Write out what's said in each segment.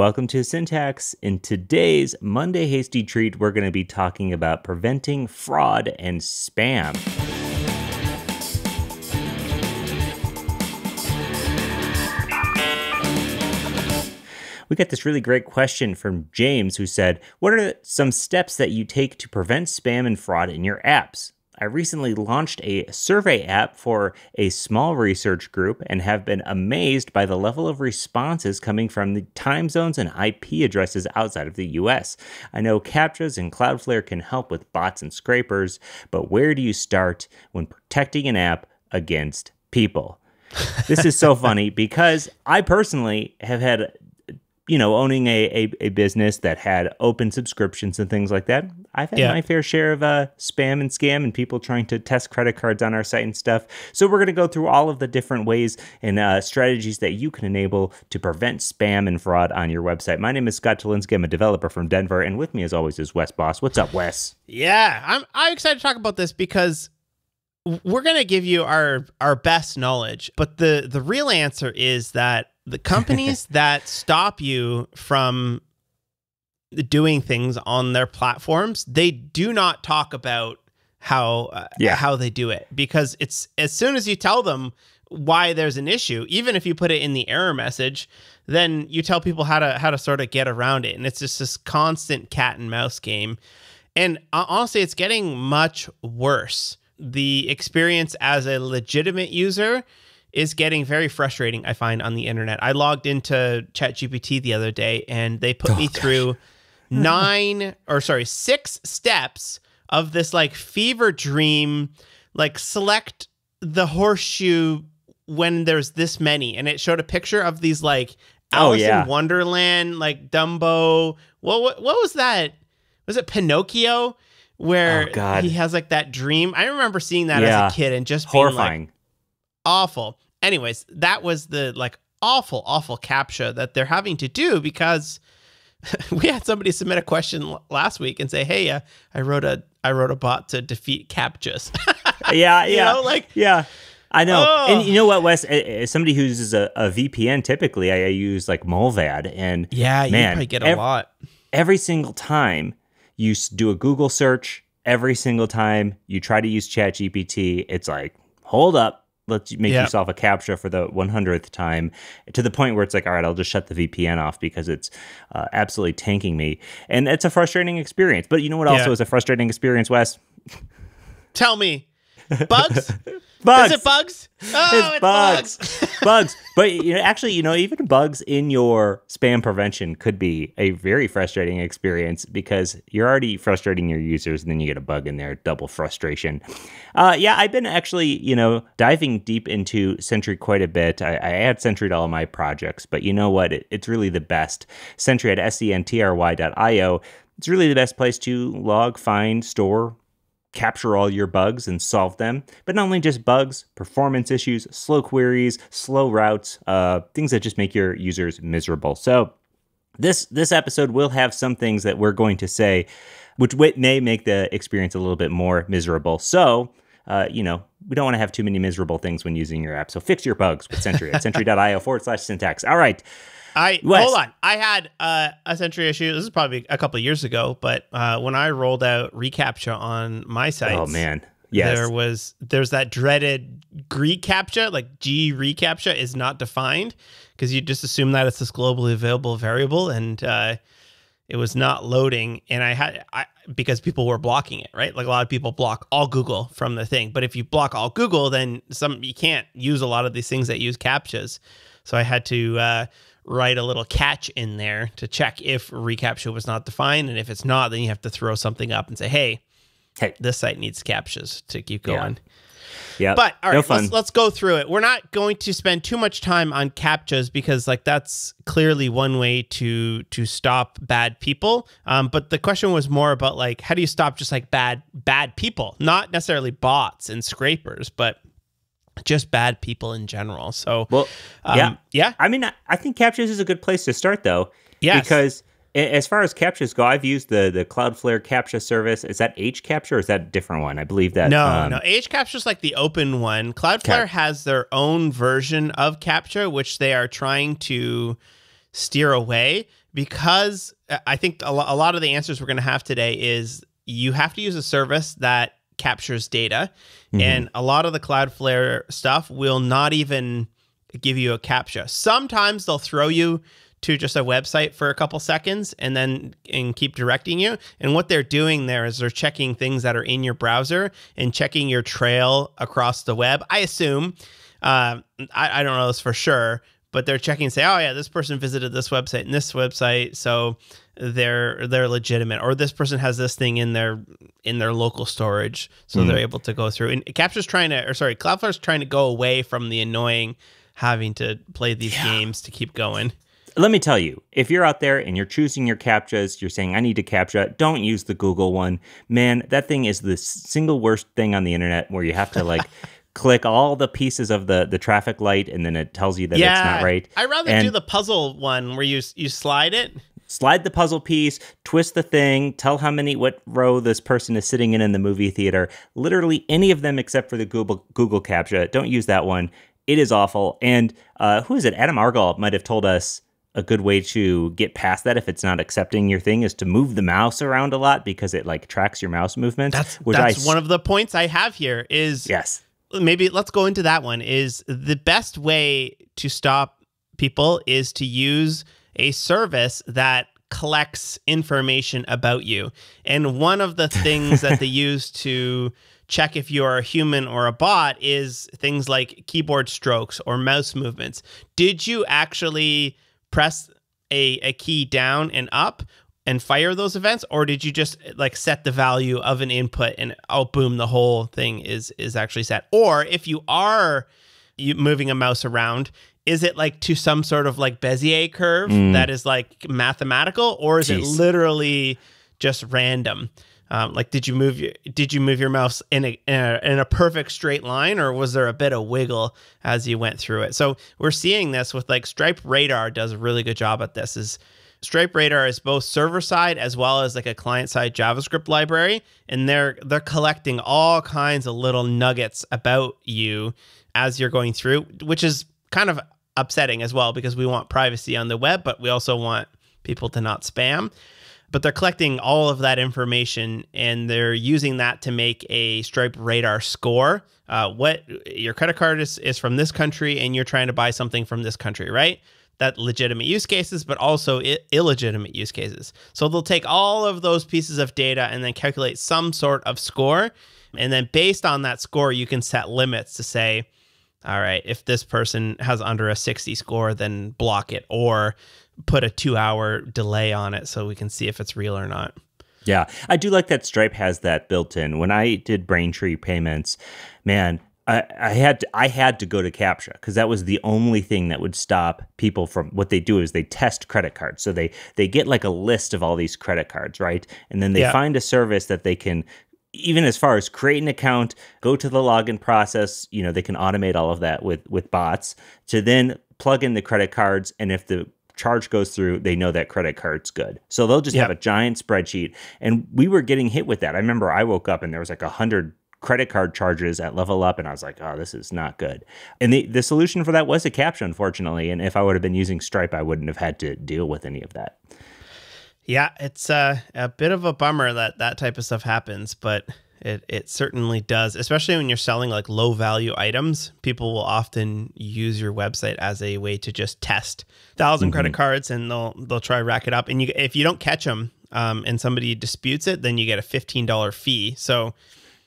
Welcome to Syntax. In today's Monday Hasty Treat, we're going to be talking about preventing fraud and spam. We got this really great question from James who said, what are some steps that you take to prevent spam and fraud in your apps? I recently launched a survey app for a small research group and have been amazed by the level of responses coming from the time zones and IP addresses outside of the US. I know CAPTCHAs and Cloudflare can help with bots and scrapers, but where do you start when protecting an app against people? This is so funny because I personally have had, owning a business that had open subscriptions and things like that, I've had my fair share of spam and scam and people trying to test credit cards on our site and stuff. So we're going to go through all of the different ways and strategies that you can enable to prevent spam and fraud on your website. My name is Scott Tolinsky. I'm a developer from Denver, and with me as always is Wes Boss. What's up, Wes? Yeah, I'm excited to talk about this because we're going to give you our best knowledge, but the real answer is that the companies that stop you from doing things on their platforms, they do not talk about how they do it, because it's as soon as you tell them why there's an issue, even if you put it in the error message, then you tell people how to sort of get around it, and it's just this constant cat and mouse game. And honestly, it's getting much worse. The experience as a legitimate user is getting very frustrating, I find, on the internet. I logged into ChatGPT the other day, and they put me through 6 steps of this like fever dream, like select the horseshoe when there's this many. And it showed a picture of these like Alice in Wonderland, like Dumbo. What was that? Was it Pinocchio? Where he has like that dream. I remember seeing that as a kid and just being horrifying. Like awful. Anyways, that was the like awful CAPTCHA that they're having to do, because we had somebody submit a question last week and say, "Hey, I wrote a bot to defeat CAPTCHAs." I know. Oh. And you know what, Wes? As somebody who uses a VPN, typically I use like Molvad, and you probably get a lot. Every single time you do a Google search, every single time you try to use ChatGPT, it's like, hold up. Let's make yourself a CAPTCHA for the 100th time, to the point where it's like, all right, I'll just shut the VPN off because it's absolutely tanking me. And it's a frustrating experience. But you know what also is a frustrating experience, Wes? Tell me. Bugs? Bugs. Is it bugs? Oh, it's bugs. Bugs. But even bugs in your spam prevention could be a very frustrating experience, because you're already frustrating your users, and then you get a bug in there, double frustration. I've been actually, diving deep into Sentry quite a bit. I add Sentry to all my projects, but you know what? It's really the best. Sentry at sentry.io. It's really the best place to log, find, store, capture all your bugs and solve them. But not only just bugs, performance issues, slow queries, slow routes, things that just make your users miserable. So this episode will have some things that we're going to say which may make the experience a little bit more miserable. So, we don't want to have too many miserable things when using your app. So fix your bugs with Sentry at sentry.io/syntax. All right. Hold on. I had a Sentry issue. This is probably a couple of years ago, but when I rolled out reCAPTCHA on my sites, oh man, yes, there's that dreaded reCAPTCHA, like G reCAPTCHA is not defined, because you just assume that it's this globally available variable, and it was not loading, and because people were blocking it, right? Like a lot of people block all Google from the thing, but if you block all Google, then you can't use a lot of these things that use CAPTCHAs. So I had to write a little catch in there to check if reCAPTCHA was not defined, and if it's not, then you have to throw something up and say, hey, this site needs CAPTCHAs to keep going. Yeah. But all right, let's go through it. We're not going to spend too much time on CAPTCHAs, because like that's clearly one way to stop bad people. But the question was more about like, how do you stop just like bad people, not necessarily bots and scrapers, but just bad people in general. So, I mean, I think CAPTCHAs is a good place to start, though. Yes. Because as far as CAPTCHAs go, I've used the Cloudflare CAPTCHA service. Is that HCAPTCHA, or is that a different one? I believe that. No, HCAPTCHA is like the open one. Cloudflare has their own version of CAPTCHA, which they are trying to steer away, because I think a lot of the answers we're going to have today is you have to use a service that captures data. And a lot of the Cloudflare stuff will not even give you a CAPTCHA. Sometimes they'll throw you to just a website for a couple seconds and keep directing you. And what they're doing there is they're checking things that are in your browser and checking your trail across the web. I assume, I don't know this for sure, but they're checking and say, oh yeah, this person visited this website and this website, so they're legitimate. Or this person has this thing in their local storage, so they're able to go through. And Cloudflare's trying to go away from the annoying having to play these games to keep going. Let me tell you, if you're out there and you're choosing your CAPTCHAs, you're saying, I need a CAPTCHA, don't use the Google one. Man, that thing is the single worst thing on the internet, where you have to like click all the pieces of the traffic light, and then it tells you that it's not right. I'd rather do the puzzle one where you slide it. Slide the puzzle piece, twist the thing, tell what row this person is sitting in the movie theater. Literally any of them except for the Google CAPTCHA. Don't use that one. It is awful. And who is it? Adam Argall might have told us a good way to get past that if it's not accepting your thing is to move the mouse around a lot, because it like tracks your mouse movements. That's one of the points I have here is... Yes. Maybe let's go into that one. Is the best way to stop people is to use a service that collects information about you. And one of the things that they use to check if you're a human or a bot is things like keyboard strokes or mouse movements. Did you actually press a key down and up and fire those events, or did you just like set the value of an input and boom, the whole thing is actually set? Or if you are moving a mouse around, is it like to some sort of like Bezier curve that is like mathematical, or is it literally just random? Like, did you move your mouse in a perfect straight line, or was there a bit of wiggle as you went through it? So we're seeing this with like Stripe Radar does a really good job at this. Stripe Radar is both server side as well as like a client side JavaScript library, and they're collecting all kinds of little nuggets about you as you're going through, which is kind of upsetting as well, because we want privacy on the web, but we also want people to not spam. But they're collecting all of that information, and they're using that to make a Stripe Radar score. What your credit card is from this country, and you're trying to buy something from this country, right? That legitimate use cases, but also illegitimate use cases. So they'll take all of those pieces of data and then calculate some sort of score. And then based on that score, you can set limits to say, all right, if this person has under a 60 score, then block it, or put a 2-hour delay on it so we can see if it's real or not. Yeah, I do like that Stripe has that built in. When I did Braintree payments, man, I had to go to CAPTCHA, because that was the only thing that would stop people from... What they do is they test credit cards. So they get like a list of all these credit cards, right? And then they find a service that they can, even as far as create an account, go to the login process, they can automate all of that with bots to then plug in the credit cards. And if the charge goes through, they know that credit card's good. So they'll just have a giant spreadsheet. And we were getting hit with that. I remember I woke up and there was like 100 credit card charges at Level Up, and I was like, oh, this is not good. And the solution for that was a CAPTCHA, unfortunately. And if I would have been using Stripe, I wouldn't have had to deal with any of that. Yeah, it's a bit of a bummer that type of stuff happens, but it certainly does, especially when you're selling like low value items. People will often use your website as a way to just test 1,000 credit cards, and they'll try rack it up. And if you don't catch them and somebody disputes it, then you get a $15 fee. So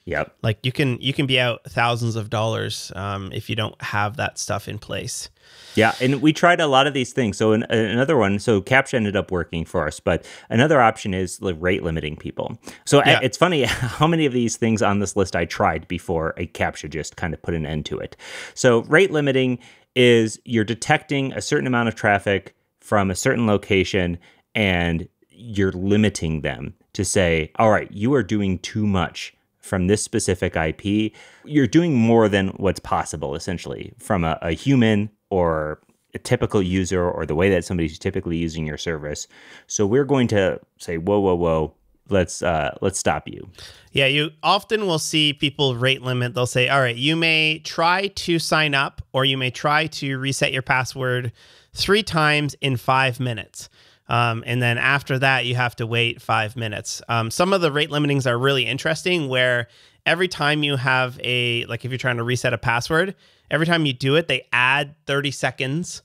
yep, like you can be out thousands of dollars if you don't have that stuff in place. Yeah, and we tried a lot of these things. So another one, so CAPTCHA ended up working for us, but another option is like rate limiting people. So it's funny how many of these things on this list I tried before a CAPTCHA just kind of put an end to it. So rate limiting is you're detecting a certain amount of traffic from a certain location, and you're limiting them to say, all right, you are doing too much from this specific IP. You're doing more than what's possible, essentially, from a human or a typical user, or the way that somebody's typically using your service. So we're going to say, whoa, let's stop you. Yeah, you often will see people rate limit. They'll say, all right, you may try to sign up, or you may try to reset your password 3 times in 5 minutes. And then after that, you have to wait 5 minutes. Some of the rate limitings are really interesting, where every time you have if you're trying to reset a password, every time you do it, they add 30 seconds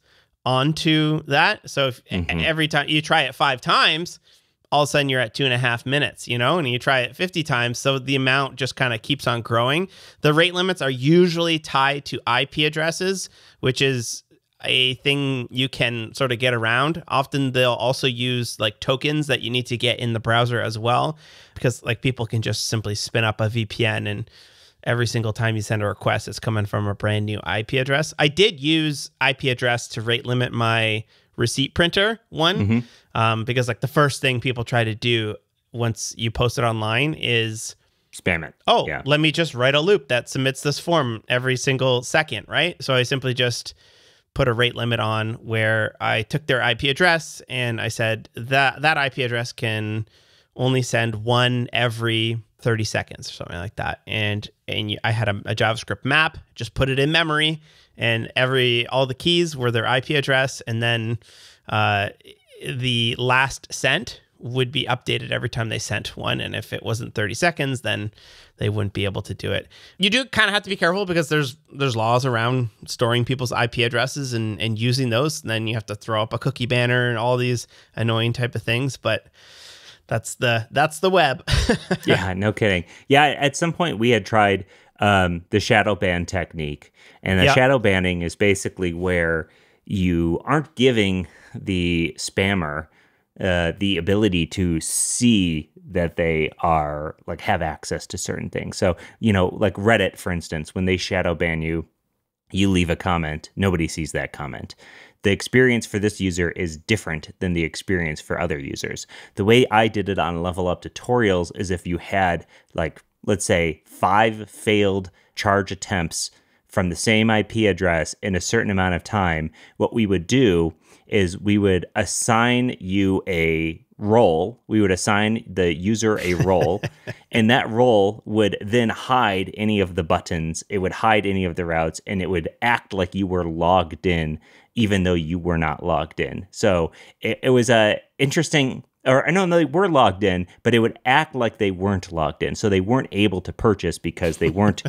onto that. So if every time you try it 5 times, all of a sudden you're at 2.5 minutes, and you try it 50 times. So the amount just kind of keeps on growing. The rate limits are usually tied to IP addresses, which is a thing you can sort of get around. Often they'll also use like tokens that you need to get in the browser as well, because like people can just simply spin up a VPN, and every single time you send a request, it's coming from a brand new IP address. I did use IP address to rate limit my receipt printer one, because like the first thing people try to do once you post it online is spam it. Let me just write a loop that submits this form every single second, right? So I simply just put a rate limit on where I took their IP address and I said that IP address can only send one every 30 seconds or something like that. And I had a JavaScript map, just put it in memory, and all the keys were their IP address, and then the last sent would be updated every time they sent one. And if it wasn't 30 seconds, then they wouldn't be able to do it. You do kind of have to be careful, because there's laws around storing people's IP addresses and using those. And then you have to throw up a cookie banner and all these annoying type of things. But that's the web. Yeah, no kidding. Yeah, at some point we had tried the shadow ban technique. And the shadow banning is basically where you aren't giving the spammer the ability to see that they are like have access to certain things. So, like Reddit, for instance, when they shadow ban you, you leave a comment, nobody sees that comment. The experience for this user is different than the experience for other users. The way I did it on Level Up tutorials is if you had, like, let's say 5 failed charge attempts from the same IP address in a certain amount of time, what we would do is we would assign you a role. We would assign the user a role, and that role would then hide any of the buttons. It would hide any of the routes, and it would act like you were logged in, even though you were not logged in. So it was a interesting, or no, they were logged in, but it would act like they weren't logged in. So they weren't able to purchase because they weren't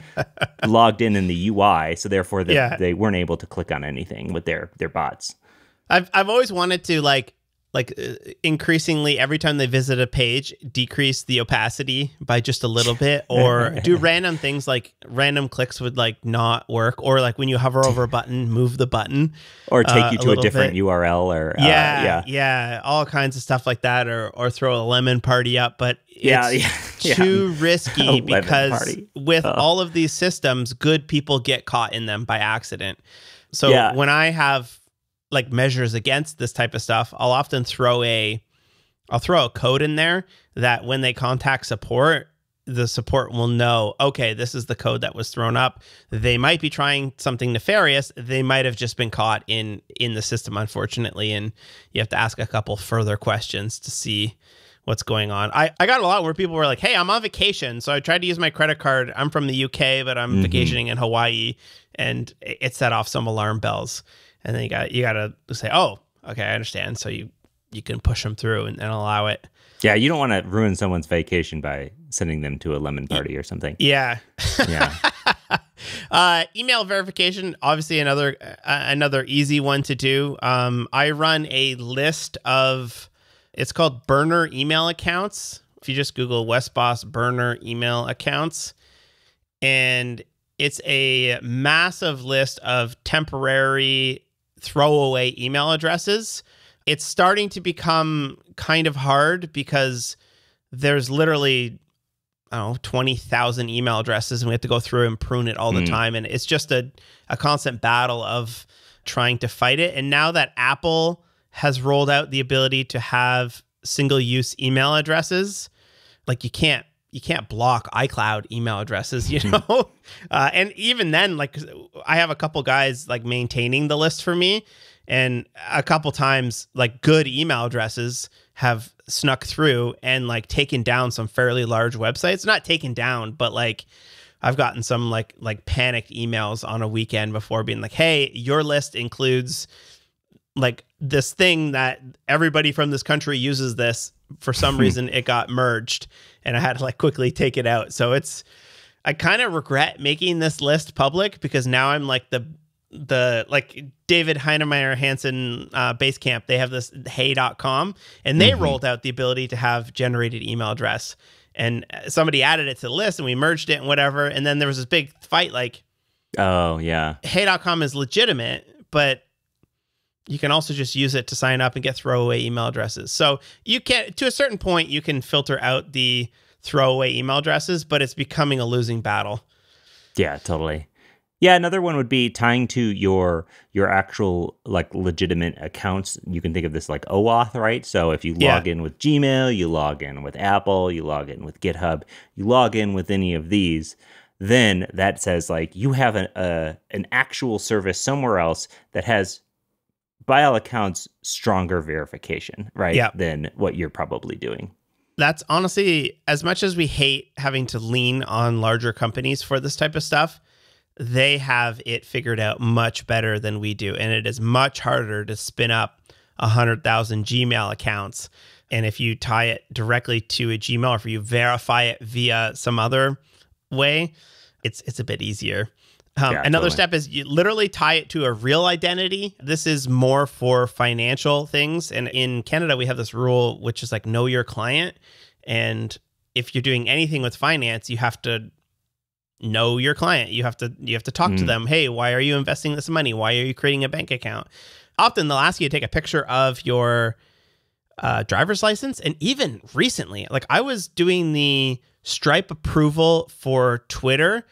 logged in the UI. So therefore, they weren't able to click on anything with their bots. I've always wanted to like increasingly every time they visit a page, decrease the opacity by just a little bit, or do random things like random clicks would like not work, or like when you hover over a button, move the button, or take you to a different URL, or all kinds of stuff like that, or throw a lemon party up. But it's too risky, because with all of these systems, good people get caught in them by accident. So when I have like measures against this type of stuff, I'll often throw a code in there that when they contact support, the support will know, okay, this is the code that was thrown up. They might be trying something nefarious. They might have just been caught in the system, unfortunately. And you have to ask a couple further questions to see what's going on. I got a lot where people were like, hey, I'm on vacation, so I tried to use my credit card. I'm from the UK, but I'm vacationing in Hawaii, and it set off some alarm bells. And then you got to say, oh, okay, I understand. So you can push them through and allow it. Yeah, you don't want to ruin someone's vacation by sending them to a lemon party or something. Yeah. Email verification, obviously another easy one to do. I run a list of, it's called burner email accounts. If you just Google Westboss burner email accounts, and it's a massive list of temporary throwaway email addresses. It's starting to become kind of hard because there's literally, 20,000 email addresses, and we have to go through and prune it all the time. And it's just a constant battle of trying to fight it. And now that Apple has rolled out the ability to have single-use email addresses, like you can't block iCloud email addresses, and even then, like I have a couple guys like maintaining the list for me, and a couple times like good email addresses have snuck through and like taken down some fairly large websites. Not taken down, but like I've gotten some like panicked emails on a weekend before being like, hey, your list includes like this thing that everybody from this country uses this for some reason. It got merged, and I had to like quickly take it out. So I kind of regret making this list public, because now I'm like the like David Heinemeier Hansen Basecamp. They have this hey.com, and they rolled out the ability to have generated email address, and somebody added it to the list, and we merged it and whatever. And then there was this big fight, like, oh yeah, hey.com is legitimate, but you can also just use it to sign up and get throwaway email addresses. So you can, to a certain point, you can filter out the throwaway email addresses, but it's becoming a losing battle. Yeah, totally. Yeah, another one would be tying to your actual like legitimate accounts. You can think of this like OAuth, right? So if you log in with Gmail, you log in with Apple, you log in with GitHub, you log in with any of these, then that says like you have an actual service somewhere else that has, by all accounts, stronger verification, right? Yeah. Than what you're probably doing. That's honestly, as much as we hate having to lean on larger companies for this type of stuff, they have it figured out much better than we do. And it is much harder to spin up 100,000 Gmail accounts. And if you tie it directly to a Gmail, or if you verify it via some other way, it's a bit easier. Another step is you literally tie it to a real identity. This is more for financial things. And in Canada, we have this rule, which is like know your client. And if you're doing anything with finance, you have to know your client. You have to talk to them. Hey, why are you investing this money? Why are you creating a bank account? Often they'll ask you to take a picture of your driver's license. And even recently, like I was doing the Stripe approval for Twitter.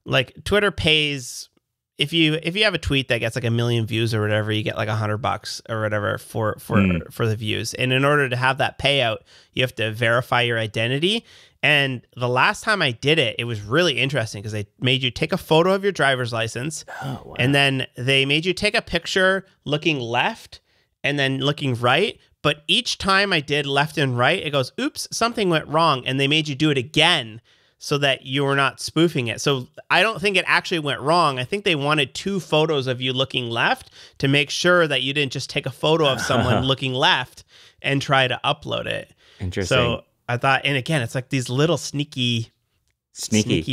Like Twitter pays, if you have a tweet that gets like 1 million views or whatever, you get like $100 or whatever for the views. And in order to have that payout, you have to verify your identity. And the last time I did it, it was really interesting because they made you take a photo of your driver's license. Oh, wow. And then they made you take a picture looking left and then looking right. But each time I did left and right, it goes, oops, something went wrong. And they made you do it again, so that you were not spoofing it. So I don't think it actually went wrong. I think they wanted 2 photos of you looking left to make sure that you didn't just take a photo of someone looking left and try to upload it. Interesting. So I thought, and again, it's like these little sneaky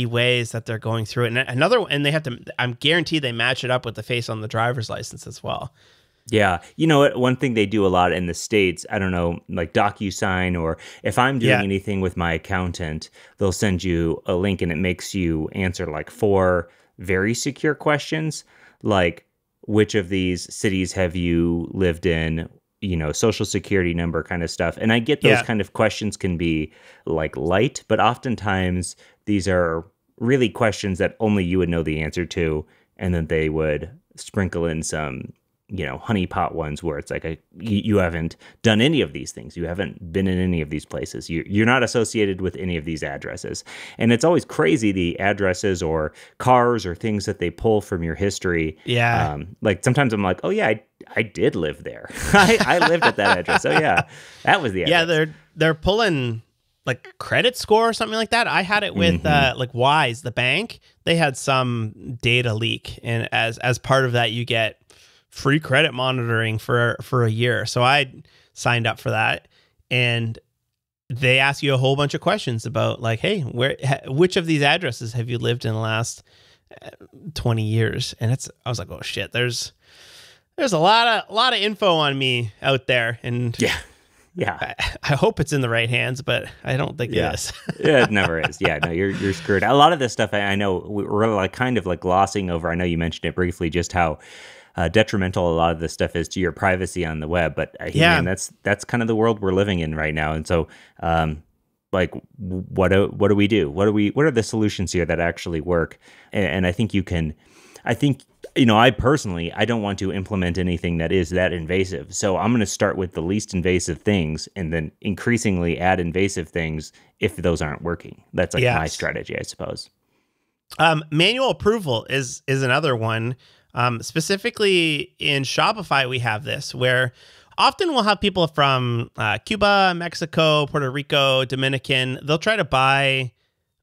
ways that they're going through it. And they have to, I'm guaranteed they match it up with the face on the driver's license as well. Yeah. You know what? One thing they do a lot in the States, I don't know, like DocuSign, or if I'm doing anything with my accountant, they'll send you a link and it makes you answer like 4 very secure questions, like which of these cities have you lived in, you know, social security number kind of stuff. And I get those kind of questions can be like light, but oftentimes these are really questions that only you would know the answer to. And then they would sprinkle in some, you know, honeypot ones where it's like you haven't done any of these things. You haven't been in any of these places. You're not associated with any of these addresses. And it's always crazy, the addresses or cars or things that they pull from your history. Yeah. Like sometimes I'm like, oh yeah, I did live there. I lived at that address. Oh yeah, that was the address. Yeah, they're pulling like credit score or something like that. I had it with like Wise, the bank. They had some data leak, and as part of that, you get free credit monitoring for a year. So I signed up for that, and they ask you a whole bunch of questions about like, hey, which of these addresses have you lived in the last 20 years? And I was like, oh shit, there's a lot of info on me out there, and yeah. I hope it's in the right hands, but I don't think it is. It never is. Yeah, no, you're screwed. A lot of this stuff I know we're like kind of like glossing over. I know you mentioned it briefly, just how detrimental a lot of this stuff is to your privacy on the web. But man, that's kind of the world we're living in right now. And so, like, what do we do? What are the solutions here that actually work? And I think I personally, I don't want to implement anything that is that invasive. So I'm going to start with the least invasive things and then increasingly add invasive things if those aren't working. That's like my strategy, I suppose. Manual approval is another one. Specifically in Shopify, we have this where often we'll have people from Cuba, Mexico, Puerto Rico, Dominican. They'll try to buy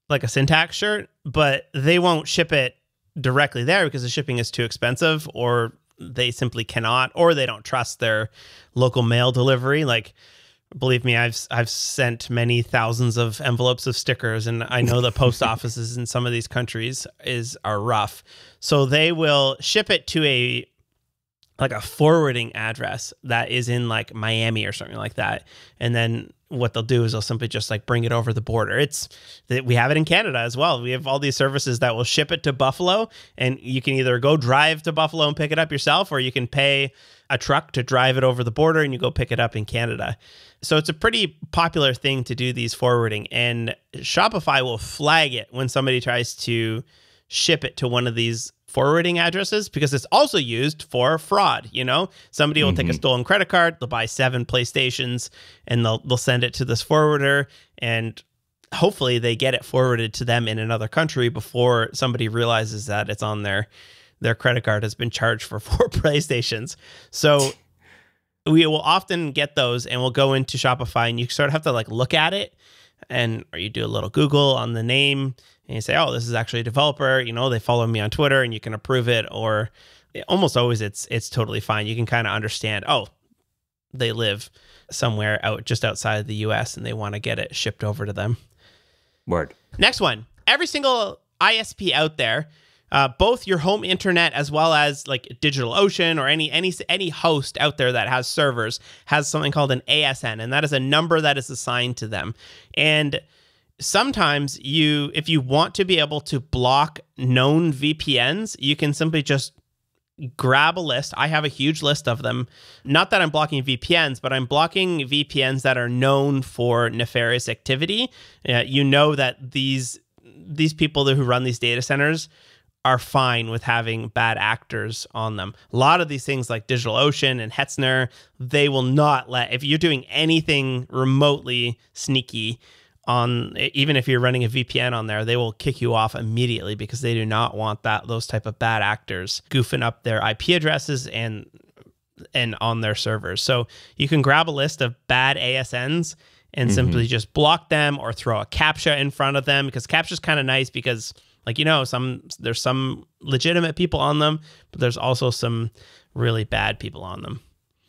like a Syntax shirt, but they won't ship it directly there because the shipping is too expensive, or they simply cannot, or they don't trust their local mail delivery. Like, believe me, I've sent many thousands of envelopes of stickers, and I know the post offices in some of these countries are rough. So they will ship it to a forwarding address that is in like Miami or something like that. And then what they'll do is they'll simply just like bring it over the border. We have it in Canada as well. We have all these services that will ship it to Buffalo, and you can either go drive to Buffalo and pick it up yourself, or you can pay a truck to drive it over the border and you go pick it up in Canada. So it's a pretty popular thing to do these forwarding, and Shopify will flag it when somebody tries to ship it to one of these forwarding addresses, because it's also used for fraud. Somebody will take a stolen credit card, they'll buy 7 PlayStations, and they'll send it to this forwarder, and hopefully they get it forwarded to them in another country before somebody realizes that it's on their credit card has been charged for 4 PlayStations. So we will often get those, and we'll go into Shopify, and you sort of have to like look at it, or you do a little Google on the name, and you say, oh, this is actually a developer, they follow me on Twitter, and you can approve it. Or almost always it's totally fine. You can kind of understand, oh, they live somewhere just outside of the US and they want to get it shipped over to them. Word. Next one. Every single ISP out there, both your home internet as well as like DigitalOcean or any host out there that has servers, has something called an ASN, and that is a number that is assigned to them. And sometimes if you want to be able to block known VPNs, you can simply just grab a list. I have a huge list of them. Not that I'm blocking VPNs, but I'm blocking VPNs that are known for nefarious activity. That these people who run these data centers are fine with having bad actors on them. A lot of these things like DigitalOcean and Hetzner, they will not if you're doing anything remotely sneaky even if you're running a VPN on there, they will kick you off immediately, because they do not want those type of bad actors goofing up their IP addresses and on their servers. So you can grab a list of bad ASNs and simply just block them, or throw a CAPTCHA in front of them, because CAPTCHA is kind of nice, because there's some legitimate people on them, but there's also some really bad people on them.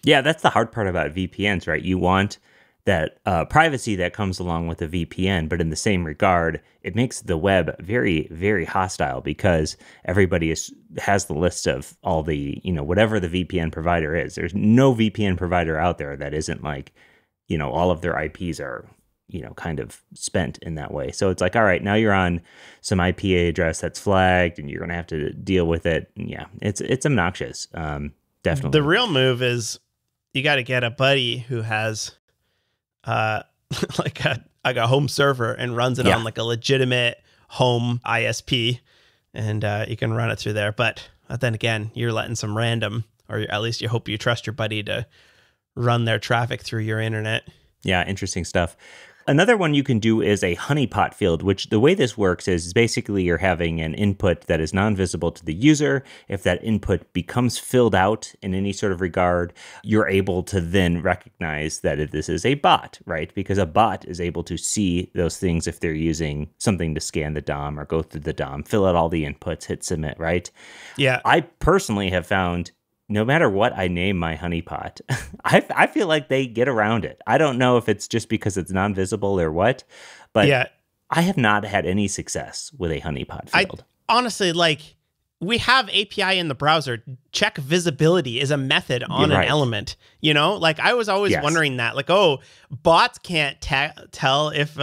Yeah, that's the hard part about VPNs, right? You want that privacy that comes along with a VPN, but in the same regard, it makes the web very, very hostile, because everybody has the list of all the, whatever the VPN provider is. There's no VPN provider out there that isn't like, all of their IPs are, kind of spent in that way. So it's like, all right, now you're on some IP address that's flagged, and you're going to have to deal with it. And yeah, it's obnoxious. Definitely. The real move is you got to get a buddy who has like a home server and runs it on like a legitimate home ISP, and you can run it through there. But then again, you're letting some random, or at least you hope you trust your buddy to run their traffic through your internet. Yeah, interesting stuff. Another one you can do is a honeypot field, which the way this works is basically you're having an input that is non-visible to the user. If that input becomes filled out in any sort of regard, you're able to then recognize that this is a bot, right? Because a bot is able to see those things if they're using something to scan the DOM or go through the DOM, fill out all the inputs, hit submit, right? Yeah. I personally have found no matter what I name my honeypot, I feel like they get around it. I don't know if it's just because it's non-visible or what, but yeah. I have not had any success with a honeypot field. Honestly, we have API in the browser. Check visibility is a method on an element. I was always wondering that. Bots can't tell if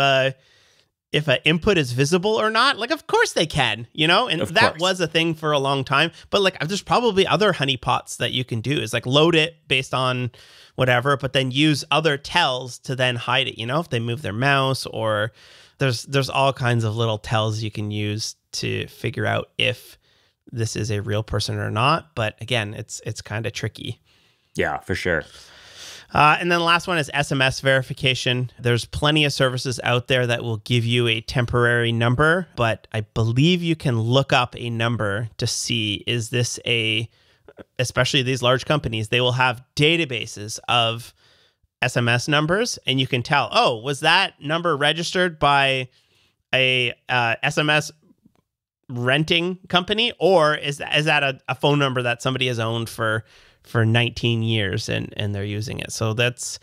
an input is visible or not. Of course they can, and that was a thing for a long time. But there's probably other honeypots that you can do, is load it based on whatever, but then use other tells to then hide it. If they move their mouse, or there's all kinds of little tells you can use to figure out if this is a real person or not. But again, it's kind of tricky. Yeah, for sure. And then the last one is SMS verification. There's plenty of services out there that will give you a temporary number, but I believe you can look up a number to see, is this especially these large companies, they will have databases of SMS numbers, and you can tell, oh, was that number registered by a SMS renting company, or is that a phone number that somebody has owned for 19 years and they're using it? So that's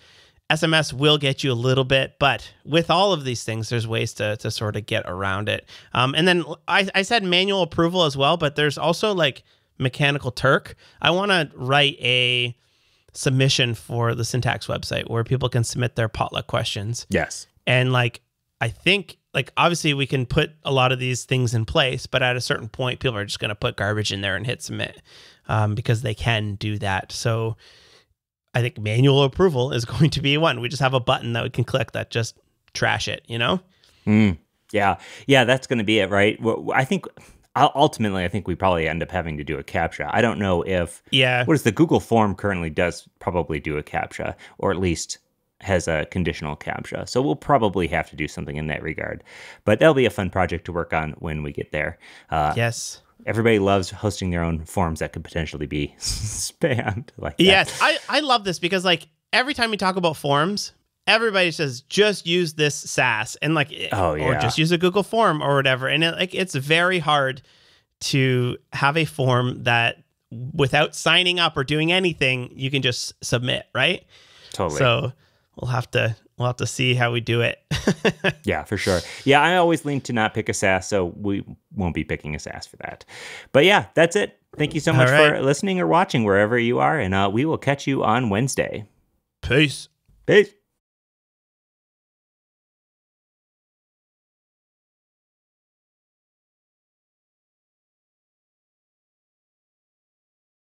SMS will get you a little bit, but with all of these things, there's ways to sort of get around it. And then I said manual approval as well, but there's also like Mechanical Turk. I want to write a submission for the Syntax website where people can submit their potluck questions. Yes. And like, I think like obviously we can put a lot of these things in place, but at a certain point, people are just going to put garbage in there and hit submit because they can do that. So I think manual approval is going to be one. We just have a button that we can click that just trash it, you know? Yeah, that's going to be it, right? Well, I think ultimately, I think we probably end up having to do a CAPTCHA. I don't know if what is the Google form currently does probably do a CAPTCHA, or at least has a conditional CAPTCHA. So we'll probably have to do something in that regard. But that'll be a fun project to work on when we get there. Yes. Everybody loves hosting their own forms that could potentially be spammed like that. Yes, I love this because like every time we talk about forms, everybody says just use this SAS and like or just use a Google form or whatever. And it's very hard to have a form that without signing up or doing anything, you can just submit, right? Totally. So we'll have to see how we do it. Yeah, for sure. Yeah, I always lean to not pick a SAS, so we won't be picking a SAS for that. But yeah, that's it. Thank you so much for listening or watching wherever you are, and we will catch you on Wednesday. Peace. Peace.